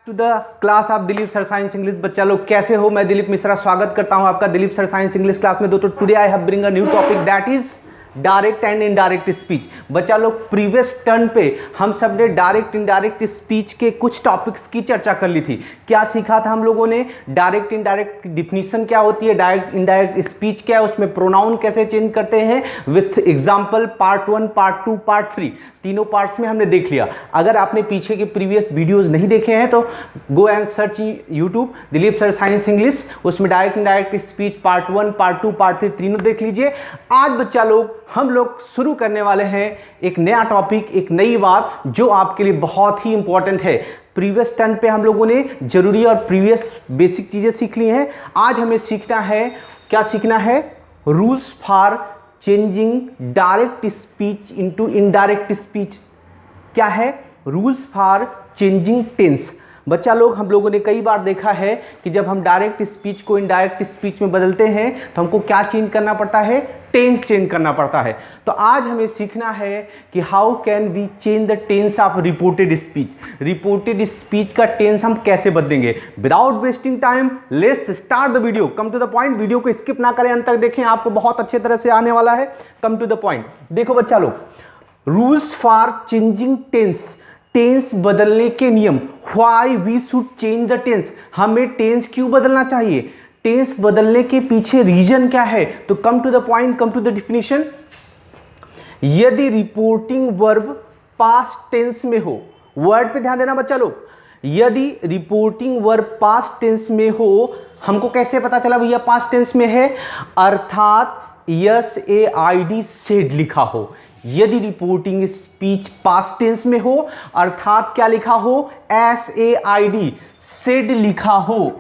To the class of Dilip sir science English. बच्चा लोग कैसे हो? मैं दिलीप मिश्रा स्वागत करता हूं आपका Dilip sir science English class में। दोस्तों today I have bring a new topic that is direct and indirect speech. बच्चा लोग प्रीवियस टर्न पे हम सब ने डायरेक्ट इनडायरेक्ट स्पीच के कुछ टॉपिक्स की चर्चा कर ली थी। क्या सीखा था हम लोगों ने? डायरेक्ट इनडायरेक्ट की डिफिनीशन क्या होती है, डायरेक्ट इनडायरेक्ट स्पीच क्या है, उसमें प्रोनाउन कैसे चेंज करते हैं, with example part 1, part 2, part 3 तीनों पार्ट्स में हमने देख लिया। अगर आपने पीछे के प्रीवियस वीडियोस नहीं देखे हैं तो go and search YouTube Dilip sir science English, उसमें direct indirect speech part 1, part 2, part 3 तीनों देख लीजिए। आज बच्चा लोग हम लोग शुरू करने वाले हैं एक नया टॉपिक, एक नई बात जो आपके लिए बहुत ही इंपॉर्टेंट है। प्रीवियस टर्न पे हम लोगों ने जरूरी और प्रीवियस बेसिक चीजें सीख ली हैं। आज हमें सीखना है, क्या सीखना है? Rules for changing direct speech into indirect speech. क्या है? Rules for changing tense. बच्चा लोग हम लोगों ने कई बार देखा है कि जब हम डायरेक्ट स्पीच को इनडायरेक्ट स्पीच में बदलते हैं तो हमको क्या चेंज करना पड़ता है? टेंस चेंज करना पड़ता है। तो आज हमें सीखना है कि how can we change the tense of reported speech. Reported speech का टेंस हम कैसे बदलेंगे? Without wasting time let's start the video. Come to the point. Video को स्किप ना करें, अंत तक देखें, आपको बहुत अच्छे तरह से आने वाला है। Come to the point. देखो बच्चा लोग, rules for changing tense, tense बदलने के नियम। Why we should change the tense, हमें टेंस क्यों बदलना चाहिए? टेंस बदलने के पीछे रीजन क्या है? तो come to the point, come to the definition. यदि रिपोर्टिंग वर्ब पास्ट टेंस में हो, वर्ड पे ध्यान देना बच्चा लोग, यदि रिपोर्टिंग वर्ब पास्ट टेंस में हो, हमको कैसे पता चला भैया पास्ट टेंस में है? अर्थात SAID सेड लिखा हो। यदि रिपोर्टिंग स्पीच पास्ट टेंस में हो अर्थात क्या लिखा हो? SAID सेड लिखा हो,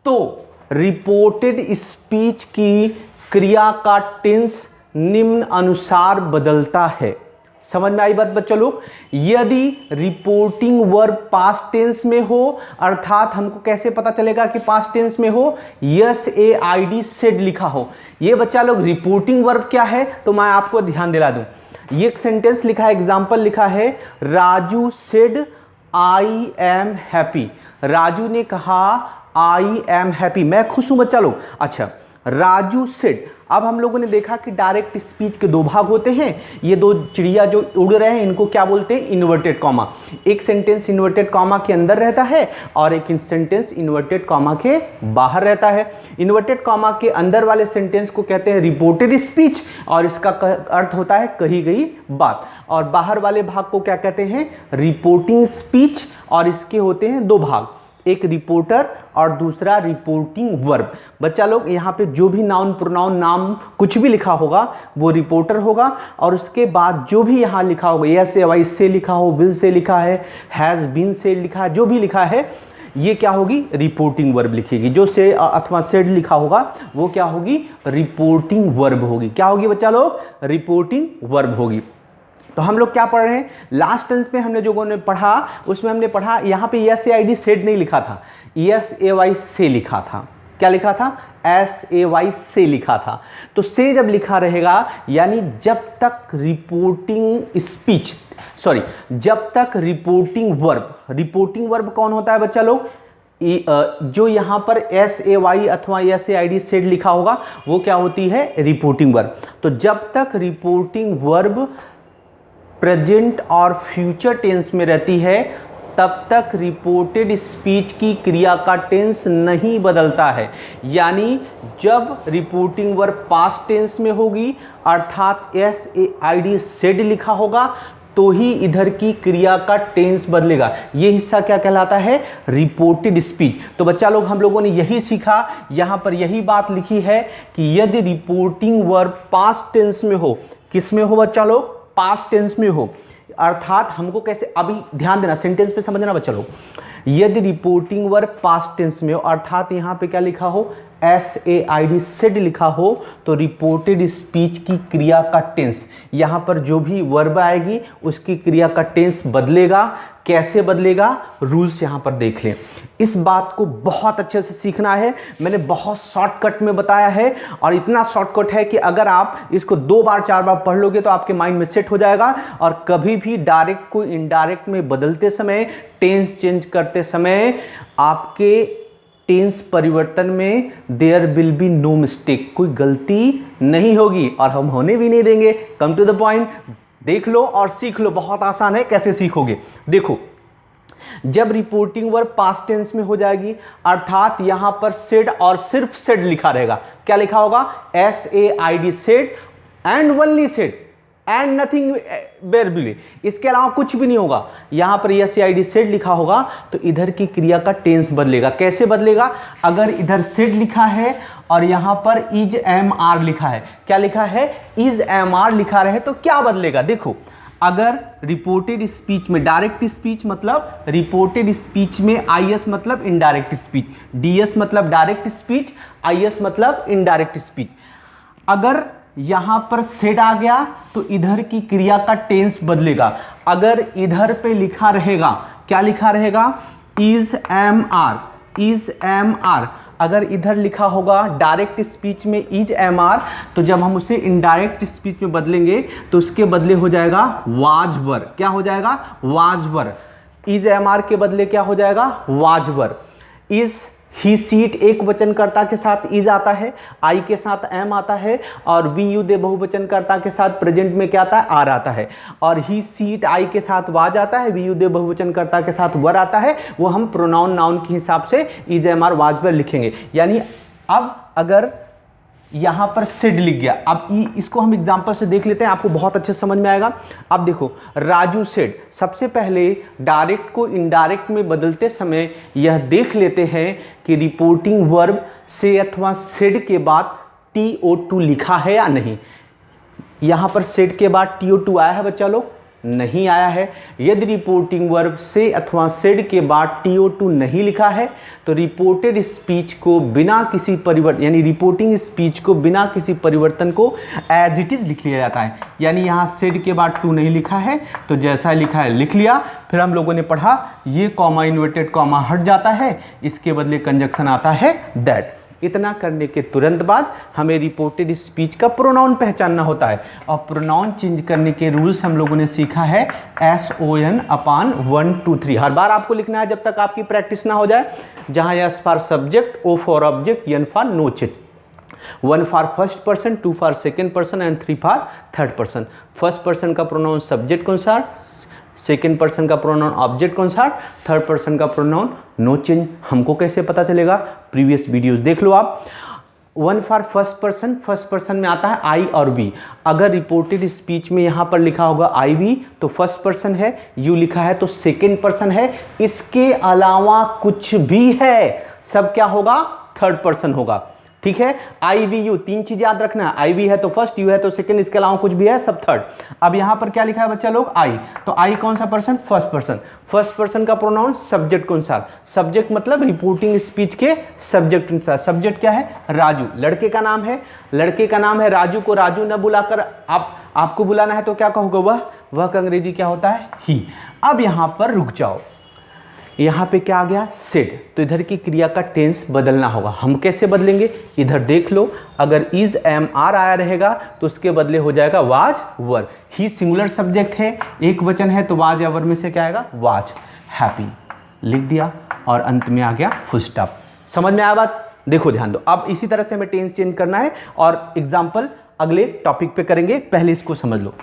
तो रिपोर्टेड स्पीच की क्रिया का टेंस निम्न अनुसार बदलता है। समझ में आई बात बच्चों लोग? यदि रिपोर्टिंग वर्ब पास्ट टेंस में हो अर्थात हमको कैसे पता चलेगा कि पास्ट टेंस में हो? SAID सेड लिखा हो। ये बच्चा लोग रिपोर्टिंग वर्ब क्या है तो मैं आपको ध्यान दिला दूं। ये एक सेंटेंस लिखा है, एग्जाम्पल लिखा है, Raju said I am happy. Raju ने कहा आई एम हैप्पी, मैं खुश हूं बच्चा लोग। अच्छा, राजू सेड। अब हम लोगों ने देखा कि डायरेक्ट स्पीच के दो भाग होते हैं। ये दो चिड़िया जो उड़ रहे हैं इनको क्या बोलते हैं? Inverted comma. एक सेंटेंस इन्वर्टेड कॉमा के अंदर रहता है और एक सेंटेंस इन्वर्टेड कॉमा के बाहर रहता है। इन्वर्टेड कॉमा के अंदर वाले सेंटेंस को कहते हैं रिपोर्टेड स्पीच और इसका अर्थ होता है कही गई बात। और बाहर वाले भाग को क्या कहते हैं? Reporting speech. और इसके होते हैं दो भाग, एक रिपोर्टर और दूसरा रिपोर्टिंग वर्ब। बच्चा लोग यहाँ पे जो भी नाउन प्रोनाउन नाम कुछ भी लिखा होगा वो रिपोर्टर होगा और उसके बाद जो भी यहाँ लिखा होगा, यस से वाई से लिखा हो, विल से लिखा है, हैज़ बीन से लिखा है, जो भी लिखा है ये क्या होगी? रिपोर्टिंग वर्ब लिखेगी। जो से अथवा सेड लिखा होगा वो क्या होगी? रिपोर्टिंग वर्ब होगी। क्या होगी बच्चा लोग? रिपोर्टिंग वर्ब होगी। तो हम लोग क्या पढ़ रहे हैं? लास्ट टेंस में हमने जो ने पढ़ा उसमें हमने पढ़ा यहाँ पे SAID सेड नहीं लिखा था, SAY से लिखा था। क्या लिखा था? SAY से लिखा था। तो से जब लिखा रहेगा यानी जब तक रिपोर्टिंग स्पीच, सॉरी, जब तक रिपोर्टिंग वर्ब, रिपोर्टिंग वर्ब कौन होता है बच्चा लोग? जो यहाँ पर SAY अथवा SAID सेड लिखा होगा वो क्या होती है? Reporting verb. तो जब तक रिपोर्टिंग वर्ब प्रेजेंट और फ्यूचर टेंस में रहती है तब तक रिपोर्टेड स्पीच की क्रिया का टेंस नहीं बदलता है। यानी जब रिपोर्टिंग वर्ब पास्ट टेंस में होगी अर्थात SAID सेड लिखा होगा तो ही इधर की क्रिया का टेंस बदलेगा। ये हिस्सा क्या कहलाता है? Reported speech. तो बच्चा लोग हम लोगों ने यही सीखा, यहाँ पर यही बात लिखी है कि यदि रिपोर्टिंग वर्ब पास्ट टेंस में हो, किस में हो बच्चा लोग? पास्ट टेंस में हो। अर्थात हमको कैसे, अभी ध्यान देना, सेंटेंस पे समझना बच्चा लोग। यदि रिपोर्टिंग वर्ब पास्ट टेंस में हो अर्थात यहाँ पे क्या लिखा हो? SAID सेड लिखा हो तो रिपोर्टेड स्पीच की क्रिया का टेंस, यहाँ पर जो भी वर्ब आएगी उसकी क्रिया का टेंस बदलेगा। कैसे बदलेगा, रूल्स यहाँ पर देख लें। इस बात को बहुत अच्छे से सीखना है। मैंने बहुत शॉर्टकट में बताया है और इतना शॉर्टकट है कि अगर आप इसको 2 बार 4 बार पढ़ लोगे तो आपके माइंड में सेट हो जाएगा। और कभी भी डायरेक्ट को इनडायरेक्ट में बदलते समय, टेंस चेंज करते समय आपके टेंस परिवर्तन में there will be no mistake, कोई गलती नहीं होगी और हम होने भी नहीं देंगे। कम टू द पॉइंट, देख लो और सीख लो। बहुत आसान है, कैसे सीखोगे देखो। जब रिपोर्टिंग वर्ब पास्ट टेंस में हो जाएगी, अर्थात यहां पर सेड और सिर्फ सेड लिखा रहेगा। क्या लिखा होगा? SAID, said and only said and nothing बेरबुली, इसके अलावा कुछ भी नहीं होगा। यहां पर SAID सेड लिखा होगा तो इधर की क्रिया का टेंस बदलेगा। कैसे बदलेगा? अगर इधर सेड लिखा है और यहां पर इज MR लिखा है, क्या लिखा है? इज MR लिखा रहे तो क्या बदलेगा? देखो, अगर रिपोर्टेड स्पीच में, डायरेक्ट स्पीच मतलब रिपोर्टेड स्पीच में IS मतलब इनडायरेक्ट स्पीच, DS मतलब डायरेक्ट स्पीच, IS मतलब इनडायरेक्ट स्पीच। अगर यहां पर सेड आ गया तो इधर की क्रिया का टेंस बदलेगा। अगर इधर पे लिखा रहेगा, क्या लिखा रहेगा? Is MR, is MR। अगर इधर लिखा होगा डायरेक्ट स्पीच में इज MR, तो जब हम उसे इनडायरेक्ट स्पीच में बदलेंगे तो उसके बदले हो जाएगा वाज वर। क्या हो जाएगा? Was were. इज MR के बदले क्या हो जाएगा? Was were. Is he seat एक वचनकर्ता के साथ इज आता है, आई के साथ एम आता है, और वी यू दे बहुवचनकर्ता के साथ प्रेजेंट में क्या आता है? आर आता है। और ही सीट आई के साथ वाज आता है, वी यू दे बहुवचनकर्ता के साथ वर आता है। वो हम प्रोनाउन नाउन के हिसाब से इज MR वाज वर लिखेंगे। यानी अब अगर यहाँ पर सिड लिख गया, अब इसको हम एग्जांपल से देख लेते हैं, आपको बहुत अच्छे समझ में आएगा। अब देखो, राजू सिड, सबसे पहले डायरेक्ट को इनडायरेक्ट में बदलते समय यह देख लेते हैं कि रिपोर्टिंग वर्ब से अथवा सिड के बाद TO2 लिखा है या नहीं। यहाँ पर सिड के बाद TO2 आया है बच्चा लोग? नहीं आया है। यदि रिपोर्टिंग वर्ब से अथवा सेड के बाद TO2 नहीं लिखा है तो रिपोर्टेड स्पीच को बिना किसी परिवर्तन, यानी रिपोर्टिंग स्पीच को बिना किसी परिवर्तन को एज इट इज लिख लिया जाता है। यानी यहाँ सेड के बाद 2 नहीं लिखा है तो जैसा लिखा है लिख लिया। फिर हम लोगों ने पढ़ा ये कॉमा इन्वर्टेड कॉमा हट जाता है, इसके बदले कंजक्शन आता है दैट। इतना करने के तुरंत बाद हमें रिपोर्टेड स्पीच का प्रोनाउन पहचानना होता है, और प्रोनाउन चेंज करने के रूल्स हम लोगों ने सीखा है SON अपॉन 1 2 3। हर बार आपको लिखना है जब तक आपकी प्रैक्टिस ना हो जाए। जहां S for subject, O for object, N for नोचित, 1 for first person, 2 for second person and 3 for third person. First person का प्रोनाउन सब्जेक्ट कौन सा, सेकेंड पर्सन का प्रोनाउन ऑब्जेक्ट कौन सा, थर्ड पर्सन का प्रोनाउन नो चेंज। हमको कैसे पता चलेगा? प्रीवियस वीडियोस देख लो आप। 1 for first person, first person में आता है आई और वी। अगर रिपोर्टेड स्पीच में यहाँ पर लिखा होगा आई वी तो फर्स्ट पर्सन है, यू लिखा है तो सेकेंड पर्सन है। इसके अलावा कुछ भी है सब क्या होगा? थर्ड पर्सन होगा। ठीक है, आई वी यू, 3 चीज याद रखना है। आई वी है तो फर्स्ट, यू है तो सेकंड, इसके अलावा कुछ भी है सब थर्ड। अब यहां पर क्या लिखा है बच्चा लोग? आई, तो आई कौन सा person? First person. First person का प्रोनाउन सब्जेक्ट कौन सा? सब्जेक्ट मतलब रिपोर्टिंग स्पीच के सब्जेक्ट अनुसार। सब्जेक्ट क्या है? राजू, लड़के का नाम है, लड़के का नाम है राजू को राजू न बुलाकर आपको बुलाना है तो क्या कहोगे? वह का अंग्रेजी क्या होता है? ही। अब यहां पर रुक जाओ, यहाँ पे क्या आ गया? सेड, तो इधर की क्रिया का टेंस बदलना होगा। हम कैसे बदलेंगे? इधर देख लो, अगर इज MR आया रहेगा तो उसके बदले हो जाएगा was were. He singular subject है, एक वचन है तो वाज या वर में से क्या आएगा? वाज। हैप्पी लिख दिया और अंत में आ गया फुल स्टॉप। समझ में आया बात? देखो ध्यान दो, अब इसी तरह से हमें टेंस चेंज करना है और एग्जाम्पल अगले टॉपिक पे करेंगे, पहले इसको समझ लो।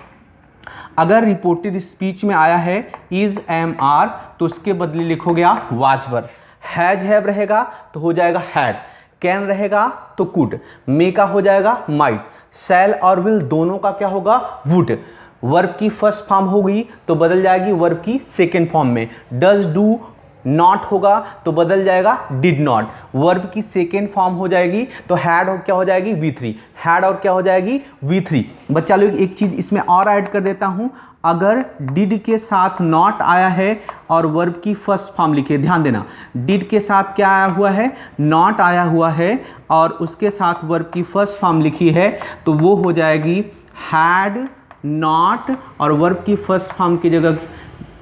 अगर रिपोर्टेड स्पीच में आया है इज MR तो उसके बदले लिखोगे आप वाज वर। हैज हैव रहेगा तो हो जाएगा हैड, कैन रहेगा तो कुड, मे का हो जाएगा माइट, शैल और विल दोनों का क्या होगा? वुड। वर्ब की फर्स्ट फॉर्म होगी तो बदल जाएगी वर्ब की सेकेंड फॉर्म में। डज डू नॉट होगा तो बदल जाएगा डिड नॉट। वर्ब की सेकेंड फॉर्म हो जाएगी तो हैड और क्या हो जाएगी? V3। हैड और क्या हो जाएगी? V3। बच्चा लोग एक चीज इसमें और ऐड कर देता हूं, अगर डिड के साथ नॉट आया है और वर्ब की फर्स्ट फॉर्म लिखिए, ध्यान देना, डिड के साथ क्या आया हुआ है? नॉट आया हुआ है और उसके साथ वर्ब की फर्स्ट फॉर्म लिखी है तो वो हो जाएगी हैड नॉट, और वर्ब की फर्स्ट फॉर्म की जगह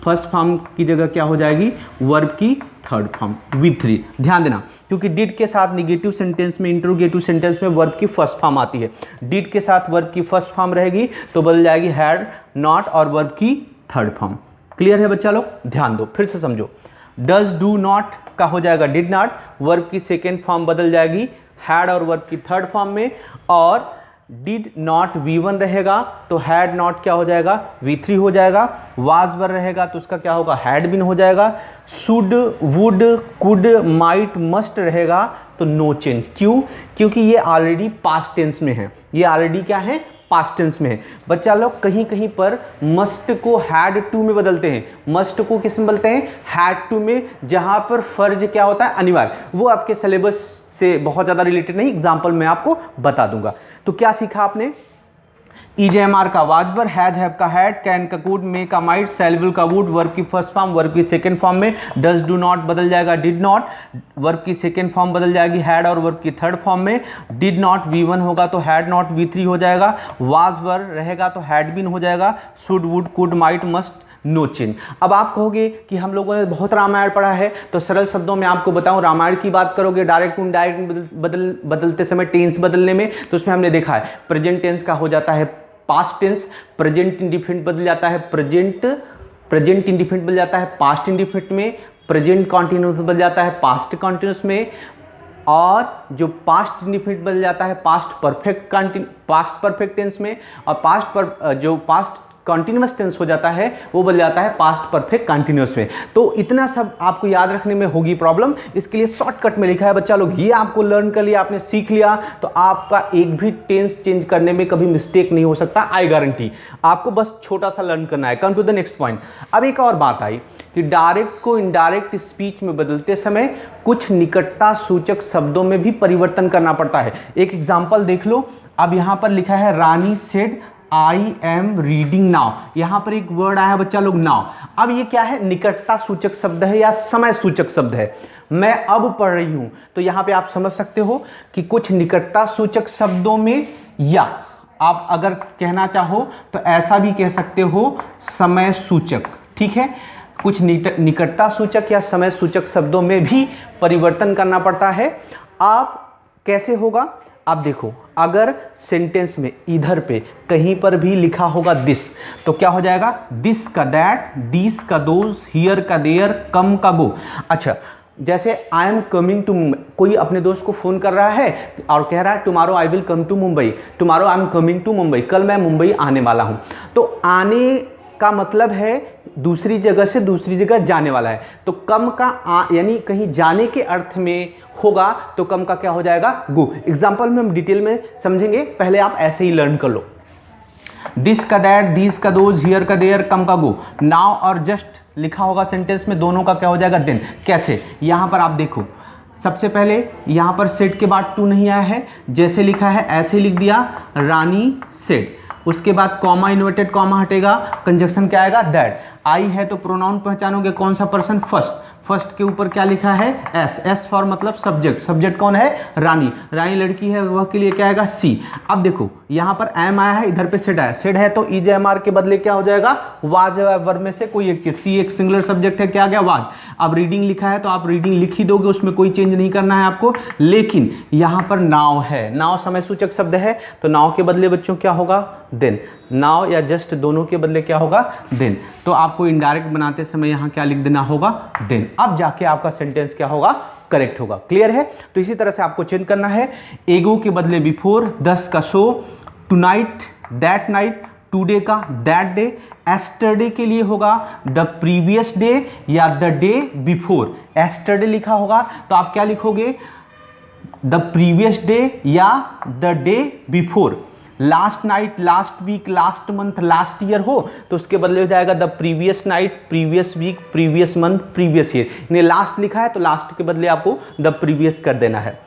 फर्स्ट फॉर्म की जगह क्या हो जाएगी, वर्ब की थर्ड फॉर्म V3। ध्यान देना, क्योंकि डिड के साथ निगेटिव सेंटेंस में, इंटरोगेटिव सेंटेंस में वर्ब की फर्स्ट फॉर्म आती है। डिड के साथ वर्ब की फर्स्ट फॉर्म रहेगी तो बदल जाएगी हैड, नॉट और वर्ब की थर्ड फॉर्म। क्लियर है बच्चा लोग? ध्यान दो, फिर से समझो। डज डू नॉट का हो जाएगा डिड नॉट, वर्ब की सेकेंड फॉर्म बदल जाएगी हैड और वर्ब की थर्ड फॉर्म में, और डिड नॉट V1 रहेगा तो हैड नॉट क्या हो जाएगा, V3 हो जाएगा। वाज वर रहेगा तो उसका क्या होगा, हैड बीन हो जाएगा। Should, would, could, might, must रहेगा तो नो चेंज। क्यों? क्योंकि ये ऑलरेडी पास्ट टेंस में है, ये ऑलरेडी क्या है, पास्ट टेंस में है। बच्चा लोग कहीं कहीं पर मस्ट को हैड टू में बदलते हैं, मस्ट को किस में बदलते हैं, हैड टू में, जहां पर फर्ज क्या होता है, अनिवार्य। वो आपके सिलेबस से बहुत ज़्यादा रिलेटेड नहीं, एग्जाम्पल मैं आपको बता दूंगा। तो क्या सीखा आपने, EJMR का वाजवर, हैज हैव का हैड, कैन का कुड, मे का माइट, शैल विल का वुड, वर्ब की फर्स्ट फॉर्म, वर्ब की सेकंड फॉर्म में। डज डू नॉट बदल जाएगा डिड नॉट, वर्ब की सेकंड फॉर्म बदल जाएगी हैड और वर्ब की थर्ड फॉर्म में। डिड नॉट V1 होगा तो हैड नॉट V3 हो जाएगा। वाज वर रहेगा तो हैड बीन हो जाएगा। Should, would, could, might, must, no change. अब आप कहोगे कि हम लोगों ने बहुत रामायण पढ़ा है, तो सरल शब्दों में आपको बताऊं, रामायण की बात करोगे डायरेक्ट टू इनडायरेक्ट बदलते समय टेंस बदलने में, तो उसमें हमने देखा है प्रेजेंट टेंस का हो जाता है पास्ट टेंस, प्रेजेंट इंडिफिनिट बदल जाता है प्रेजेंट इंडिफिनिट बदल जाता है पास्ट इंडिफिनिट में, प्रेजेंट कॉन्टिन्यूस बदल जाता है पास्ट कॉन्टिन्यूस में, और जो पास्ट इंडिफिनिट बदल जाता है पास्ट परफेक्ट टेंस में, और जो पास्ट कॉन्टिन्यूस टेंस हो जाता है वो बदल जाता है पास्ट परफेक्ट कंटिन्यूस में। तो इतना सब आपको याद रखने में होगी प्रॉब्लम, इसके लिए शॉर्टकट में लिखा है बच्चा लोग। ये आपको लर्न कर लिया, आपने सीख लिया, तो आपका एक भी टेंस चेंज करने में कभी मिस्टेक नहीं हो सकता, आई गारंटी। आपको बस छोटा सा लर्न करना है। Come to the next point. अब एक और बात आई कि डायरेक्ट को इनडायरेक्ट स्पीच में बदलते समय कुछ निकटता सूचक शब्दों में भी परिवर्तन करना पड़ता है। एक एग्जाम्पल देख लो। अब यहां पर लिखा है Rani said I am reading now, यहां पर एक वर्ड आया है बच्चा लोग नाउ। अब ये क्या है, निकटता सूचक शब्द है या समय सूचक शब्द है। मैं अब पढ़ रही हूं, तो यहां पे आप समझ सकते हो कि कुछ निकटता सूचक शब्दों में, या आप अगर कहना चाहो तो ऐसा भी कह सकते हो समय सूचक। ठीक है, कुछ निकटता सूचक या समय सूचक शब्दों में भी परिवर्तन करना पड़ता है। आप कैसे होगा, आप देखो, अगर सेंटेंस में इधर पे कहीं पर भी लिखा होगा दिस, तो क्या हो जाएगा, दिस का दैट, दिस का दोज, हियर का देयर, कम का गो। अच्छा, जैसे I am coming to Mumbai, कोई अपने दोस्त को फोन कर रहा है और कह रहा है tomorrow I will come to Mumbai, tomorrow I am coming to Mumbai, कल मैं मुंबई आने वाला हूं। तो आने का मतलब है दूसरी जगह से दूसरी जगह जाने वाला है, तो कम का यानी कहीं जाने के अर्थ में होगा, तो कम का क्या हो जाएगा, गो। एग्जाम्पल में हम डिटेल में समझेंगे, पहले आप ऐसे ही लर्न कर लो। दिस का दैट, दिस का दोज, हियर का देयर, कम का गो। नाउ और जस्ट लिखा होगा सेंटेंस में, दोनों का क्या हो जाएगा, देन। कैसे, यहां पर आप देखो, सबसे पहले यहां पर सेड के बाद टू नहीं आया है, जैसे लिखा है ऐसे लिख दिया, रानी सेड। उसके बाद कॉमा, इन्वर्टेड कॉमा हटेगा, कंजक्शन क्या आएगा, दैट। आई है तो प्रोनाउन पहचानोगे, कौन सा पर्सन, फर्स्ट। फर्स्ट के ऊपर क्या लिखा है, एस। एस फॉर मतलब सब्जेक्ट, सब्जेक्ट कौन है, रानी। रानी लड़की है, वह के लिए क्या आएगा, सी। अब देखो यहां पर एम आया है, इधर पे सेड आया, सेड है तो EJMR के बदले क्या हो जाएगा, वाज है, वर्ब में से कोई एक चीज। सी एक सिंगुलर सब्जेक्ट है, क्या आ गया, वाज। अब रीडिंग लिखा है तो आप रीडिंग लिख ही दोगे, उसमें कोई चेंज नहीं करना है आपको। लेकिन यहां पर नाउ है, नाउ समय सूचक शब्द है, तो नाउ के बदले बच्चों क्या होगा, देन। नाउ या जस्ट दोनों के बदले क्या होगा, देन। तो आपको इनडायरेक्ट बनाते समय यहां क्या लिख देना होगा, देन। अब जाके आपका सेंटेंस क्या होगा, करेक्ट होगा। क्लियर है? तो इसी तरह से आपको चेंज करना है। एगो के बदले बिफोर, 10 का so, tonight that night, today का दैट डे, एस्टरडे के लिए होगा द प्रीवियस डे या द डे बिफोर। एस्टरडे लिखा होगा तो आप क्या लिखोगे, द प्रीवियस डे या the day before. Last night, last week, last month, last year हो तो उसके बदले हो जाएगा the previous night, previous week, previous month, previous year. इन्हें लास्ट लिखा है तो लास्ट के बदले आपको द प्रीवियस कर देना है।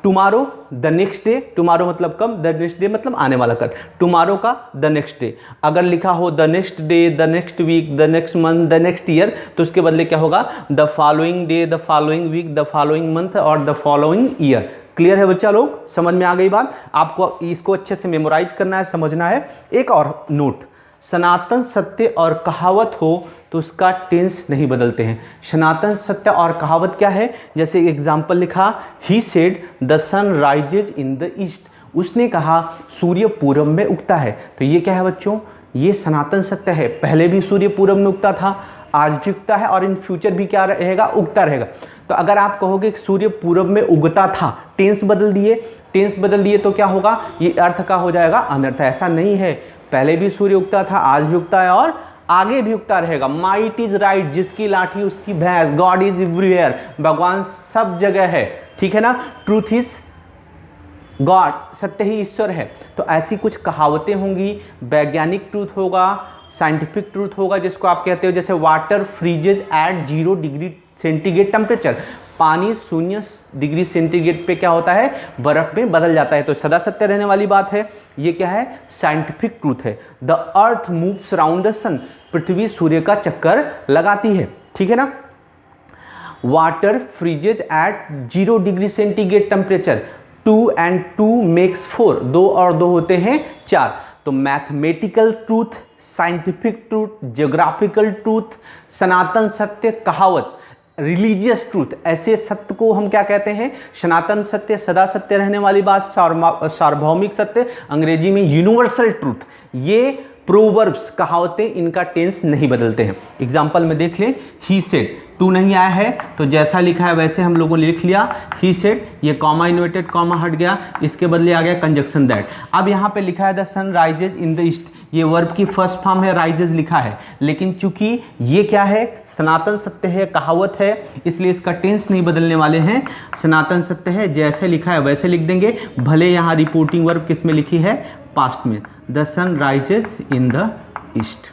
Tomorrow, the next day, tomorrow मतलब कम, द नेक्स्ट डे मतलब आने वाला कल, टुमारो का द नेक्स्ट डे। अगर लिखा हो the next day, the next week, the next month, the next year, तो उसके बदले क्या होगा, the following day, the following week, the following month और द फॉलोइंग ईयर। क्लियर है बच्चा लोग, समझ में आ गई बात? आपको इसको अच्छे से मेमोराइज करना है, समझना है। एक और नोट, सनातन सत्य और कहावत हो तो उसका टेंस नहीं बदलते हैं। सनातन सत्य और कहावत क्या है? जैसे एग्जाम्पल लिखा, he said the sun rises in the east, उसने कहा सूर्य पूरब में उगता है। तो ये क्या है बच्चों? ये सनातन सत्य है। पहले भी सूर्य पूरब में उगता था, आज भी उगता है और इन फ्यूचर भी क्या रहेगा? उगता रहेगा। तो अगर आप कहोगे कि सूर्य पूरब में उगता था, टेंस बदल दिए तो क्या होगा? ये अर्थ का हो जाएगा अनर्थ। ऐसा नहीं है, पहले भी सूर्य उगता था, आज भी उगता है और आगे भी उगता रहेगा। माइट इज राइट, जिसकी लाठी उसकी भैंस। गॉड इज एवरीवेयर, भगवान सब जगह है, ठीक है ना। ट्रूथ इज गॉड, सत्य ही ईश्वर है। तो ऐसी कुछ कहावतें होंगी, वैज्ञानिक ट्रूथ होगा, साइंटिफिक ट्रूथ होगा, जिसको आप कहते हो जैसे water freezes at 0 degree centigrade temperature, पानी 0 डिग्री सेंटीग्रेड पे क्या होता है? बर्फ में बदल जाता है। तो सदा सत्य रहने वाली बात है। ये क्या है? साइंटिफिक ट्रूथ है। The earth moves around the sun, पृथ्वी सूर्य का चक्कर लगाती है, ठीक है ना। Water freezes at 0 degree centigrade temperature, 2 and 2 makes 4, 2 और 2 होते हैं 4। तो mathematical truth, scientific truth, geographical truth, सनातन सत्य, कहावत, रिलीजियस ट्रूथ, ऐसे सत्य को हम क्या कहते हैं? सनातन सत्य, सदा सत्य रहने वाली बात, सार्वभौमिक सत्य, अंग्रेजी में यूनिवर्सल ट्रूथ। ये प्रोवर्ब्स, कहावतें, इनका टेंस नहीं बदलते हैं। एग्जाम्पल में देख लें, ही सेड, टू नहीं आया है तो जैसा लिखा है वैसे हम लोगों ने लिख लिया, ही सेड, ये कॉमा इन्वर्टेड कॉमा हट गया, इसके बदले आ गया कंजक्शन दैट। अब यहाँ पे लिखा है the sun rises in the east, ये वर्ब की फर्स्ट फॉर्म है, राइजेज लिखा है, लेकिन चूंकि ये क्या है? सनातन सत्य है, कहावत है, इसलिए इसका टेंस नहीं बदलने वाले हैं। सनातन सत्य है, जैसे लिखा है वैसे लिख देंगे, भले यहाँ रिपोर्टिंग वर्ब किस में लिखी है? पास्ट में, the sun rises in the east.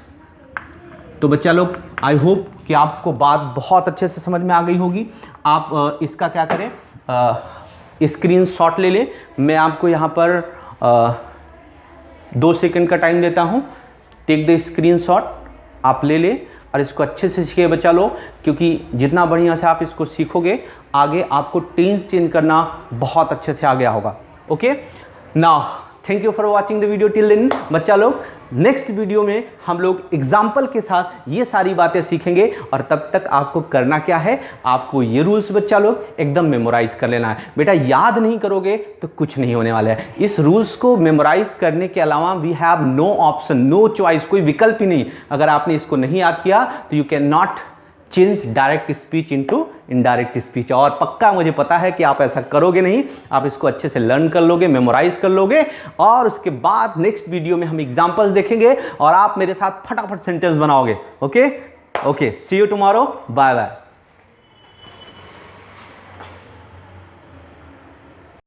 तो बच्चा लोग, आई होप कि आपको बात बहुत अच्छे से समझ में आ गई होगी। आप इसका क्या करें, स्क्रीनशॉट ले लें। मैं आपको यहाँ पर 2 सेकंड का टाइम देता हूँ, टेक द स्क्रीनशॉट, आप ले लें और इसको अच्छे से सीखिए बच्चा लोग, क्योंकि जितना बढ़िया से आप इसको सीखोगे, आगे आपको टेंस चेंज करना बहुत अच्छे से आ गया होगा। Okay, now thank you for watching the video till then. बच्चा लोग, नेक्स्ट वीडियो में हम लोग एग्जाम्पल के साथ ये सारी बातें सीखेंगे, और तब तक आपको करना क्या है? आपको ये रूल्स बच्चा लोग एकदम मेमोराइज कर लेना है। बेटा याद नहीं करोगे तो कुछ नहीं होने वाला है। इस रूल्स को मेमोराइज करने के अलावा we have no option, no choice, कोई विकल्प ही नहीं। अगर आपने इसको नहीं याद किया तो you can not change direct speech into indirect speech. और पक्का मुझे पता है कि आप ऐसा करोगे नहीं, आप इसको अच्छे से लर्न कर लोगे, मेमोराइज कर लोगे, और उसके बाद नेक्स्ट वीडियो में हम एग्जांपल्स देखेंगे और आप मेरे साथ फटाफट सेंटेंस बनाओगे। Okay, see you tomorrow, bye bye.